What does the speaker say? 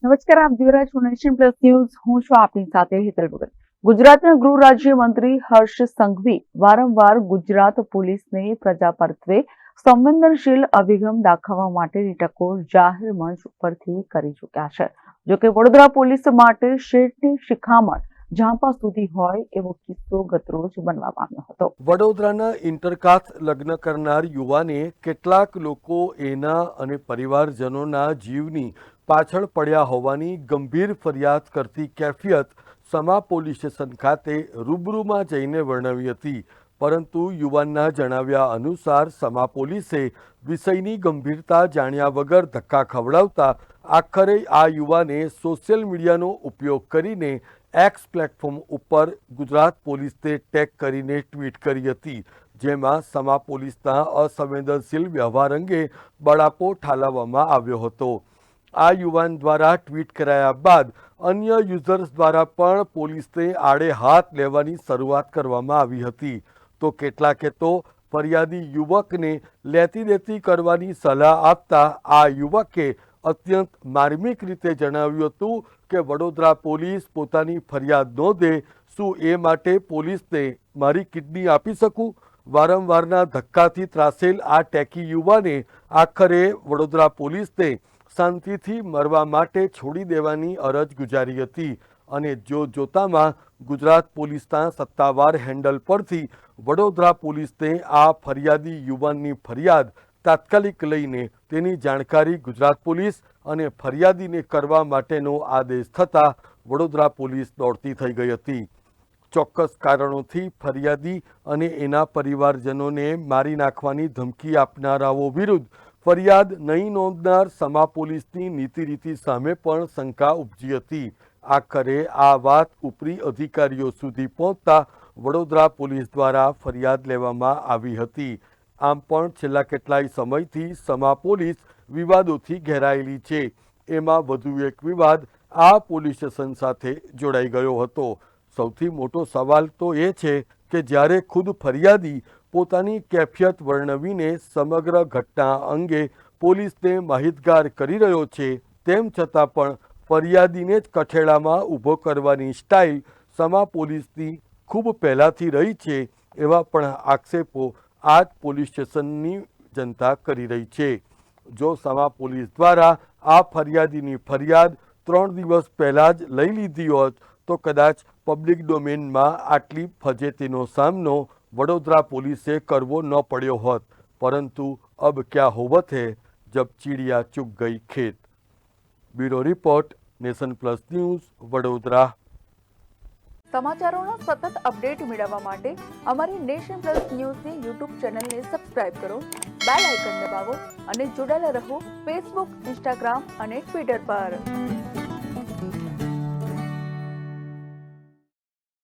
નમસ્કાર, આપ જોઈ રહ્યા છો નેશન પ્લસ ન્યૂઝ. હું છું આપની સાથે હેતલ ભગત. ગુજરાતના ગૃહ રાજ્યમંત્રી હર્ષ સંઘવી વારંવાર ગુજરાત પોલીસને પ્રજા પ્રત્યે સંવેદનશીલ અભિગમ દાખવવા માટેની ટકોર જાહેર મંચ ઉપરથી કરી ચૂક્યા છે. જોકે વડોદરા પોલીસ માટે શેઠની શિખામણ ઝાંપા સુધી હોય એવો કિસ્સો ગતરોજ બનવા પામ્યો હતો. વડોદરાના ઇન્ટરકાસ્ટ લગ્ન કરનાર યુવાને કેટલાક લોકો એના અને પરિવારજનોના જીવની પાછળ પડ્યા હોવાની ગંભીર ફરિયાદ કરતી કેફિયત સમા પોલીસ સ્ટેશન ખાતે રૂબરૂમાં જઈને વર્ણવી હતી. પરંતુ યુવાનના જણાવ્યા અનુસાર સમા પોલીસે વિષયની ગંભીરતા જાણ્યા વગર ધક્કા ખવડાવતા આખરે આ યુવાને સોશિયલ મીડિયાનો ઉપયોગ કરીને એક્સ પ્લેટફોર્મ ઉપર ગુજરાત પોલીસને ટેગ કરીને ટ્વીટ કરી હતી, જેમાં સમા પોલીસના અસંવેદનશીલ વ્યવહાર અંગે બળાપો ઠાલવવામાં આવ્યો હતો. આ યુવાન દ્વારા ટ્વીટ કરાયા બાદ અન્ય યુઝર્સ દ્વારા પણ પોલીસને આડે હાથ લેવાની શરૂઆત કરવામાં આવી હતી. તો કેટલાકે તો ફરિયાદી યુવકને લેતી દેતી કરવાની સલાહ આપતા આ યુવકે અત્યંત માર્મિક રીતે જણાવ્યું હતું કે વડોદરા પોલીસ પોતાની ફરિયાદ નોંધે. શું એ માટે પોલીસને મારી કિડની આપી શકું? વારંવારના ધક્કાથી ત્રાસેલ આ ટેકી યુવાને આખરે વડોદરા પોલીસને શાંતિથી મરવા માટે છોડી દેવાની અરજ ગુજારી હતી. અને જોતામાં ગુજરાત પોલીસના સત્તાવાર હેન્ડલ પરથી વડોદરા પોલીસને આ ફરિયાદી યુવાનની ફરિયાદ તાત્કાલિક લઈને તેની જાણકારી ગુજરાત પોલીસ અને ફરિયાદીને કરવા માટેનો આદેશ થતાં વડોદરા પોલીસ દોડતી થઈ ગઈ હતી. ચોક્કસ કારણોથી ફરિયાદી અને એના પરિવારજનોને મારી નાખવાની ધમકી આપનારાઓ વિરુદ્ધ ફરિયાદ નહીં નોંધનાર સમા પોલીસની નીતિ રીતિ સામે પણ શંકા ઉપજી હતી. આખરે આ વાત ઉપરી અધિકારીઓ સુધી પહોંચતા વડોદરા પોલીસ દ્વારા ફરિયાદ લેવામાં આવી હતી. આમ પણ છેલ્લા કેટલાય સમયથી સમા પોલીસ વિવાદોથી ઘેરાયેલી છે. એમાં વધુ એક વિવાદ આ પોલીસ સ્ટેશન સાથે જોડાઈ ગયો હતો. સૌથી મોટો સવાલ તો એ છે કે જ્યારે ખુદ ફરિયાદી પોતાની કેફિયત વર્ણવીને સમગ્ર ઘટના અંગે પોલીસને માહિતગાર કરી રહ્યો છે, તેમ છતાં પણ ફરિયાદીને જ કઠેડામાં ઊભો કરવાની સ્ટાઇલ સમા પોલીસની ખૂબ પહેલાંથી રહી છે, એવા પણ આક્ષેપો આ જ પોલીસ સ્ટેશનની જનતા કરી રહી છે. જો સમા પોલીસ દ્વારા આ ફરિયાદીની ફરિયાદ 3 દિવસ પહેલાં જ લઈ લીધી હોત તો કદાચ પબ્લિક ડોમેનમાં આટલી ફજેતીનો સામનો વડોદરા પોલીસે કરવો ન પડ્યો હોત. પરંતુ અબ ક્યા હોવત હૈ જબ ચીડિયા ચુગ ગઈ ખેત. Bureau report, Nation Plus News, Vadodara. સમાચારોના સતત અપડેટ મેળવવા માટે અમારી નેશન પ્લસ ન્યૂઝની યુટ્યુબ ચેનલને સબસ્ક્રાઇબ કરો, બેલ આઇકન દબાવો અને જોડાયેલા રહો ફેસબુક, ઇન્સ્ટાગ્રામ અને ટ્વિટર પર.